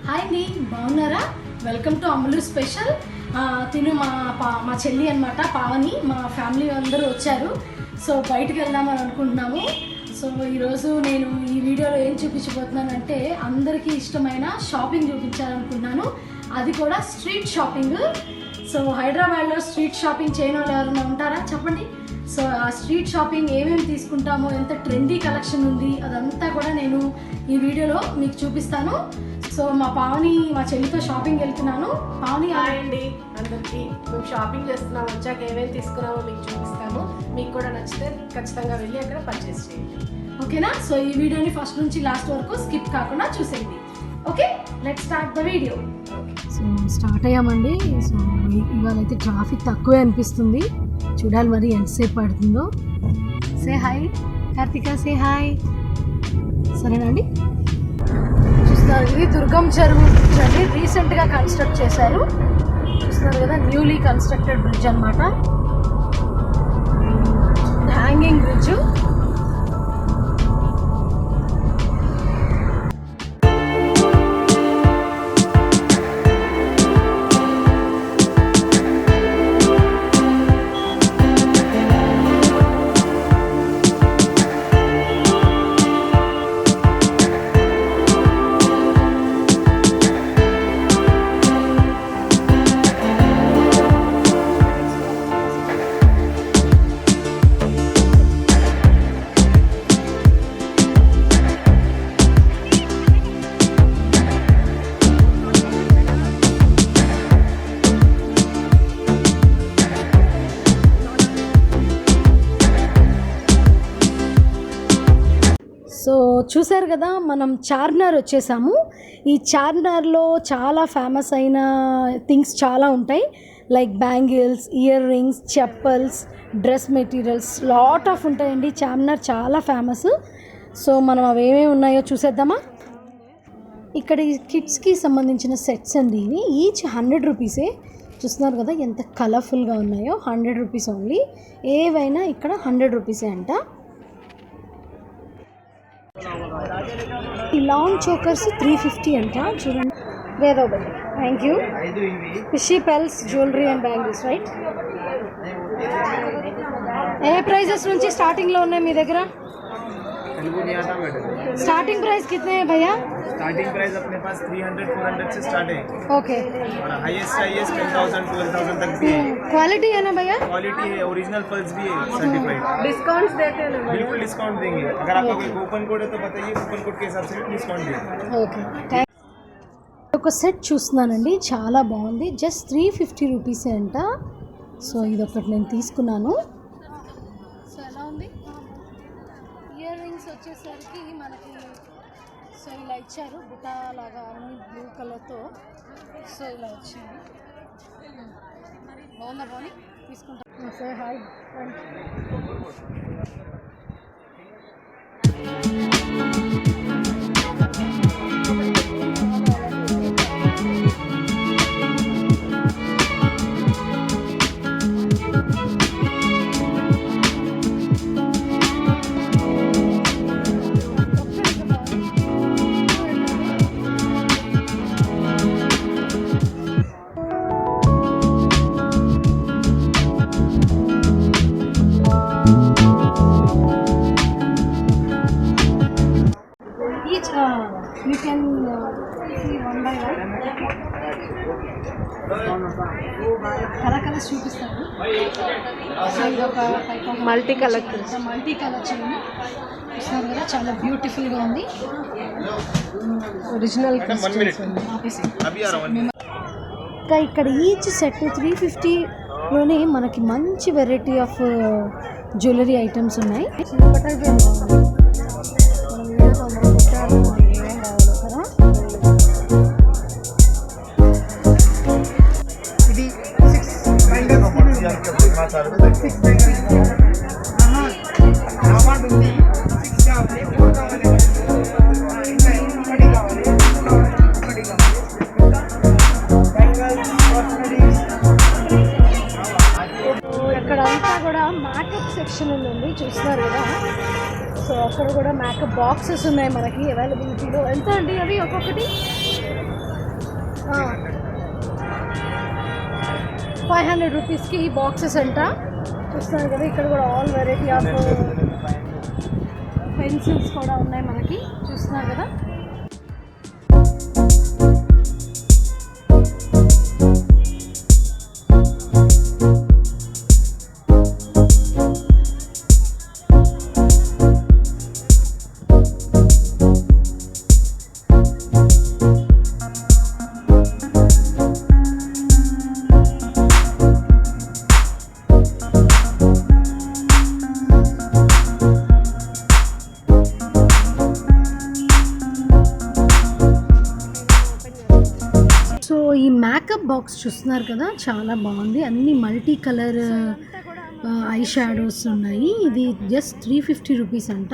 Hi అండి, బాగున్నారా? Welcome to Ammulu special. తిను మా చెల్లి అనమాట, పావని. మా ఫ్యామిలీ అందరూ వచ్చారు. సో బయటకు వెళ్దామని అనుకుంటున్నాము. సో ఈరోజు నేను ఈ వీడియోలో ఏం చూపించబోతున్నానంటే అందరికీ ఇష్టమైన షాపింగ్ చూపించాలనుకుంటున్నాను. అది కూడా స్ట్రీట్ షాపింగ్. సో హైదరాబాద్లో స్ట్రీట్ షాపింగ్ చేయని వాళ్ళు ఎవరైనా ఉంటారా చెప్పండి. సో ఆ స్ట్రీట్ షాపింగ్ ఏమేమి తీసుకుంటామో, ఎంత ట్రెండీ కలెక్షన్ ఉంది, అదంతా కూడా నేను ఈ వీడియోలో మీకు చూపిస్తాను. సో మా చెల్లితో షాపింగ్ వెళ్తున్నాను. పావని అండి అందరికీ, మేము షాపింగ్ చేస్తున్నాం. వచ్చాక ఏమేమి తీసుకున్నామో మీకు చూపిస్తాము. మీకు కూడా నచ్చితే ఖచ్చితంగా వెళ్ళి అక్కడ పర్చేస్ చేయండి, ఓకేనా? సో ఈ వీడియోని ఫస్ట్ నుంచి లాస్ట్ వరకు స్కిప్ కాకుండా చూసేయండి. Okay, let's start the video. So start అయ్యామండి. సో ఇవాళ అయితే ట్రాఫిక్ తక్కువే అనిపిస్తుంది. చూడాలి మరి ఎంతసేపు పడుతుందో. Say hi Karthika, say hi. సరేనండి. చూస్తున్నారు, ఇది దుర్గం చెరువు బ్రిడ్జ్ అండి. రీసెంట్గా కన్స్ట్రక్ట్ చేశారు. చూస్తున్నారు కదా, న్యూలీ కన్స్ట్రక్టెడ్ బ్రిడ్జ్ అనమాట. Hanging bridge. సో చూసారు కదా, మనం చార్మినార్ వచ్చేసాము. ఈ చార్మినార్లో చాలా ఫేమస్ అయిన థింగ్స్ చాలా ఉంటాయి. Like bangles, ear rings, chappals, dress materials, lot of ఉంటాయండి. చార్మినార్ చాలా ఫేమస్. సో మనం అవి ఏమేమి ఉన్నాయో చూసేద్దామా. ఇక్కడ ఈ కిడ్స్కి సంబంధించిన సెట్స్ అండి. ఇవి ఈచ్ 100 రూపీసే. చూస్తున్నారు కదా ఎంత కలర్ఫుల్గా ఉన్నాయో. 100 రూపీస్ ఓన్లీ. ఏవైనా ఇక్కడ 100 రూపీసే అంట. ఈ లాంగ్ చోకర్స్ 350 అంట. చూడండి, వేదో బట్టి. Thank you. ఫిషీ పెల్స్, జ్యువెలరీ అండ్ బ్యాంగిల్స్, రైట్? ఏ ప్రైజెస్ నుంచి స్టార్టింగ్లో ఉన్నాయి మీ దగ్గర? स्टार्टिंग प्राइस कितने हैं भैया? स्टार्टिंग प्राइस अपने पास 300-400 से स्टार्ट है। ओके। और हाईएस्ट 10,000-12,000 तक भी है। क्वालिटी है ना भैया? क्वालिटी है, ओरिजिनल पल्स भी है, सर्टिफाइड। डिस्काउंट्स देते हैं ना? बिल्कुल डिस्काउंट देंगे। अगर आपका कोई कूपन कोड है तो बताइए, कूपन कोड के हिसाब से डिस्काउंट देंगे। ओके। ఒక సెట్ చూస్తున్నానండి, చాలా బాగుంది. జస్ట్ 350 రూపీసే అంట. సో ఇదొకటి నేను తీసుకున్నాను. సో ఎలా ఉంది? ఇయర్ రింగ్స్ వచ్చేసరికి మనకి సో ఇలా ఇచ్చారు, బుటా లాగా అన్ని బ్లూ కలర్తో. సో ఇలా వచ్చింది. బాగుందా బాగుంది? తీసుకుంటాను. So hi friend. You can see one by one. Colours చూపిస్తాను. సో ఇది ఒక మల్టీ కలర్ చూసారు కదా, చాలా బ్యూటిఫుల్గా ఉంది. ఒరిజినల్. ఇంకా ఇక్కడ ఈచ్ సెట్ 350లోనే మనకి మంచి వెరైటీ ఆఫ్ జ్యువెలరీ ఐటమ్స్ ఉన్నాయి. ఇక్కడ అంతా కూడా మేకప్ సెక్షన్ ఉంది, చూస్తున్నారు కదా. సో ఇక్కడ కూడా మేకప్ బాక్సెస్ ఉన్నాయి మనకి అవైలబిలిటీలో. ఎంత అండి అవి ఒక్కొక్కటి? 500 రూపీస్కి ఈ బాక్సెస్ అంట. చూస్తున్నారు కదా ఇక్కడ కూడా ఆల్ వెరైటీ ఆఫ్ పెన్సిల్స్ కూడా ఉన్నాయి మనకి. చూస్తున్నారు కదా. ఈ మేకప్ బాక్స్ చూస్తున్నారు కదా, చాలా బాగుంది. అన్ని మల్టీ కలర్ ఐ షాడోస్ ఉన్నాయి. ఇది జస్ట్ 350 రూపీస్ అంట.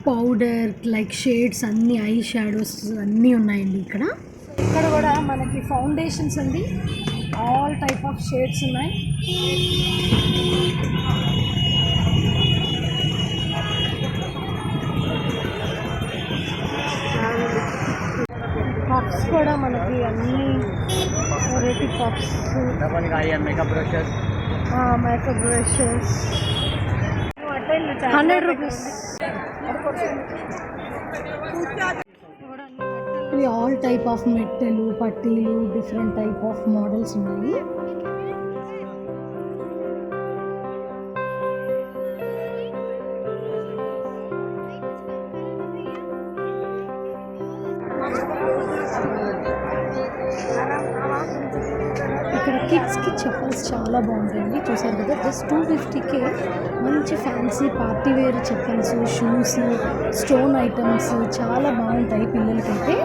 పౌడర్ లైక్ షేడ్స్ అన్ని ఐ షాడోస్ అన్నీ ఉన్నాయండి ఇక్కడ. ఇక్కడ కూడా మనకి ఫౌండేషన్స్ అండి, ఆల్ టైప్ ఆఫ్ షేడ్స్ ఉన్నాయి. పఫ్స్ కూడా మనకి అన్ని variety puffs, makeup brushes 100 rupees. ఇవి ఆల్ టైప్ ఆఫ్ మెట్టెలు, పట్టీలు, డిఫరెంట్ టైప్ ఆఫ్ మోడల్స్ ఉన్నాయి. ఇక్కడ కిడ్స్కి చెప్పల్స్ చాలా బాగుంటాయండి. చూసారు కదా, జస్ట్ 250కే మంచి fancy party wear chappals, shoes, stone items చాలా బాగుంటాయి పిల్లలకైతే.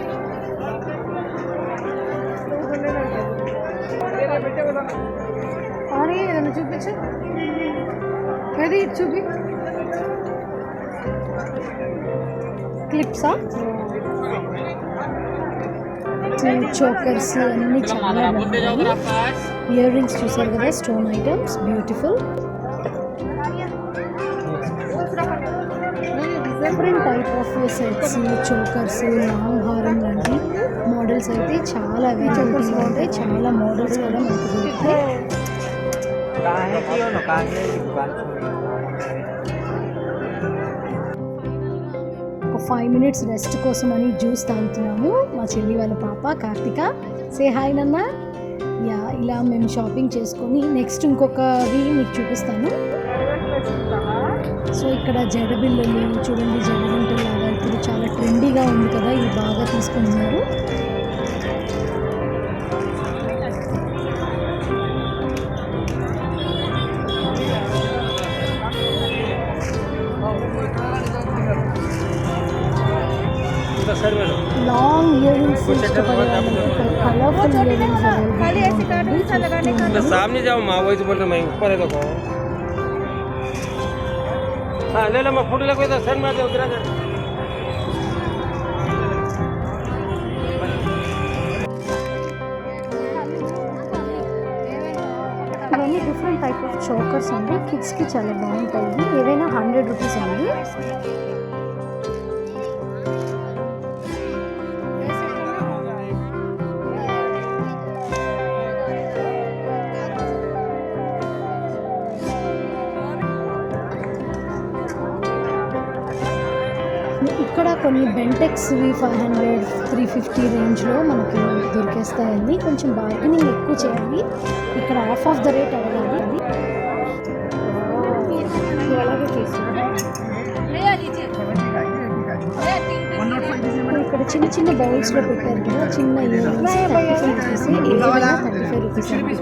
అని ఏదైనా చూపించు, అది చూపి. క్లిప్సా, చోకర్స్ అన్నీ చాలా బాగుంటాయి. ఇయర్ రింగ్స్ చూసారు కదా, stone items beautiful. Different type of sets, chokers, long హారం లాంటి మోడల్స్ అయితే చాలా అవైలబిలిటీగా ఉంటాయి. చాలా మోడల్స్ కూడా మనకు దొరుకుతాయి. ఒక 5 మినిట్స్ రెస్ట్ కోసం అని జ్యూస్ తాగుతున్నాము. మా చెల్లి వాళ్ళ పాప కార్తిక. సే హాయ్ నాన్న. యా, ఇలా మేము షాపింగ్ చేసుకొని నెక్స్ట్ ఇంకొకవి మీకు చూపిస్తాను. సో ఇక్కడ జడబిల్లలు చూడండి, జడగంటలు లాగా ఇప్పుడు చాలా ట్రెండీగా ఉంది కదా, ఇవి బాగా తీసుకుంటున్నారు. లాంగ్ ఇయర్ రింగ్స్ ఇష్టపడే వాళ్ళకి ఇక్కడ కలర్ఫుల్ ఇయర్ రింగ్స్ सामने जाओ माँ, वही तो बोल रहा मैं ऊपर है देखो. हाँ ले लो, मैं फोटो लगो तो सर में उतरा कर. ఇవన్నీ డిఫరెంట్ టైప్ ఆఫ్ చోకర్స్ అండి. కిడ్స్కి చాలా బాగుంటాయి. ఏవైనా 100 రూపీస్ అండి. ఇక్కడ కొన్ని బెంటెక్స్వి 500, 350 రేంజ్లో మనకి దొరికేస్తాయండి. కొంచెం బార్గెనింగ్ ఎక్కువ చేయాలి. ఇక్కడ ఆఫ్ ద రేట్ అడగాలి. అది అలాగే చేస్తాను. ఇక్కడ చిన్న చిన్న బౌల్స్లో పెట్టారు కదా, చిన్న ఇయర్ రింగ్స్ 35 రూపీస్, ఏదైనా 35 రూపీస్ అండి.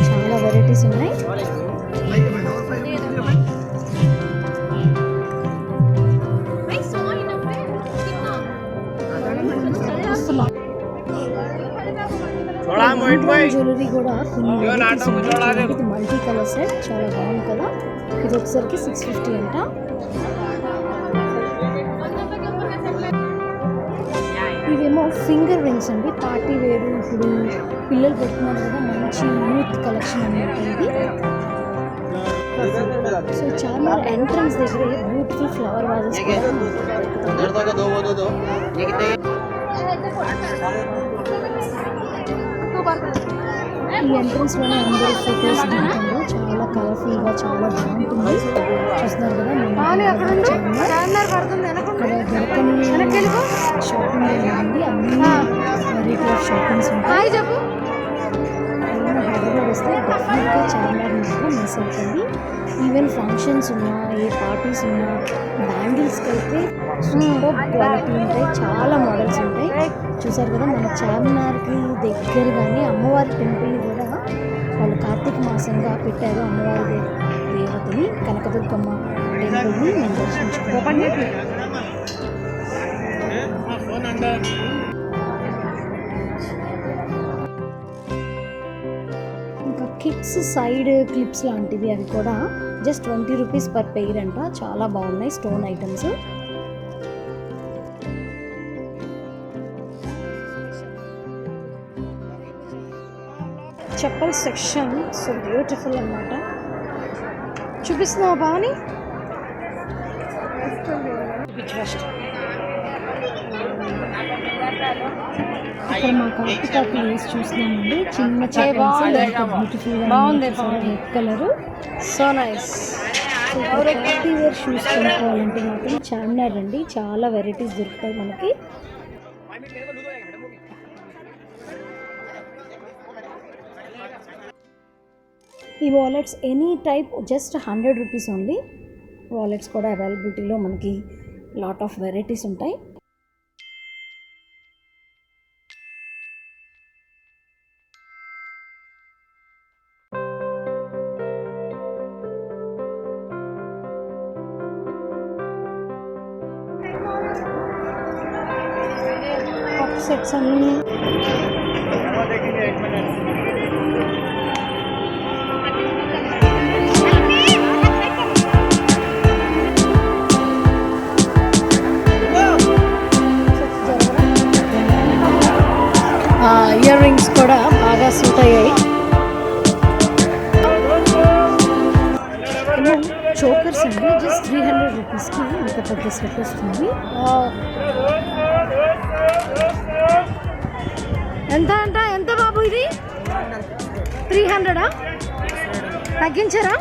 చాలా వెరైటీస్ ఉన్నాయి. జ్యువెలరీ కూడా కొన్ని వెరైటీస్ ఉన్నాయి. ఇది మల్టీ కలర్ సెట్ చాలా బాగుంది కదా. ఇది వచ్చేసరికి 650 అంట. ఇవేమో ఫింగర్ రింగ్స్ అండి, పార్టీ వేరు. ఇప్పుడు పిల్లలు పెడుతున్నారు కదా, మంచి యూత్ కలెక్షన్ అన్నమాట ఇది. సో చార్మినార్ ఎంట్రన్స్ దగ్గర బ్యూటిఫుల్ ఫ్లవర్ వాజెస్ కూడా ఈ ఎంట్రన్స్ లోనే అందరూ ఫొటోస్ దిగుతారు. చాలా కలర్ఫుల్ గా చాలా బాగుంటుంది. చూస్తున్నారు కదా దొరకని షాపింగ్ ఉంది. అన్ని వెరైటీ ఆఫ్ షాపింగ్స్ ఉంటాయి. హైదరాబాద్ వస్తే డెఫినెట్గా చార్మినార్ మాత్రం మిస్ అవుతుంది. ఈవెన్ ఫంక్షన్స్ ఉన్నా, ఏ పార్టీస్ ఉన్నా, బ్యాంగిల్స్కి అయితే సూపర్ క్వాలిటీ ఉంటాయి. చాలా మోడల్స్ ఉంటాయి. చూసారు కదా మన చార్మినార్కి దగ్గరగానే అమ్మవారి టెంపుల్ని కూడా వాళ్ళు కార్తీక మాసంగా పెట్టారు. అమ్మవారి దేవతని కనకదుర్గమ్మ టెంపుల్ని నేను దర్శించుకున్నాను. ఇంకా కిడ్స్ సైడ్ క్లిప్స్ లాంటివి అవి కూడా జస్ట్ 20 రూపీస్ పర్ పెయిర్ అంట. చాలా బాగున్నాయి stone items. Chappal section so beautiful అన్నమాట. చూపిస్తున్నావా భావని? ఇక్కడ మా కార్తీక ప్లేస్ చూస్తున్నామండి. చిన్న బ్యూటిఫుల్ గా బాగుంది. Red colour so nice. Party wear shoes కొనుక్కోవాలంటే మాత్రం చార్మినార్ అండి. చాలా వెరైటీస్ దొరుకుతాయి మనకి. ఈ wallets any type just 100 rupees only. Wallets కూడా అవైలబిలిటీలో మనకి లాట్ ఆఫ్ వెరైటీస్ ఉంటాయి. సెట్స్ అన్నీ ఇయర్ రింగ్స్ కూడా బాగా సూట్ అయ్యాయి. చోకర్స్ అండి జస్ట్ 300 రూపీస్కి ఇంత పెద్ద సెట్ వస్తుంది. ఎంత బాబు ఇది? 300 తగ్గించారా?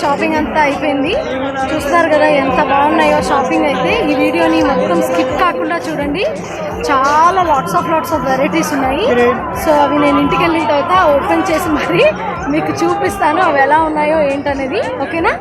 షాపింగ్ అంతా అయిపోయింది. చూస్తారు కదా ఎంత బాగున్నాయో షాపింగ్ అయితే. ఈ వీడియోని మొత్తం స్కిప్ కాకుండా చూడండి. చాలా లాట్స్ ఆఫ్ వెరైటీస్ ఉన్నాయి. సో అవి నేను ఇంటికి వెళ్ళిన తర్వాత ఓపెన్ చేసి మరి మీకు చూపిస్తాను అవి ఎలా ఉన్నాయో ఏంటనేది. ఓకేనా?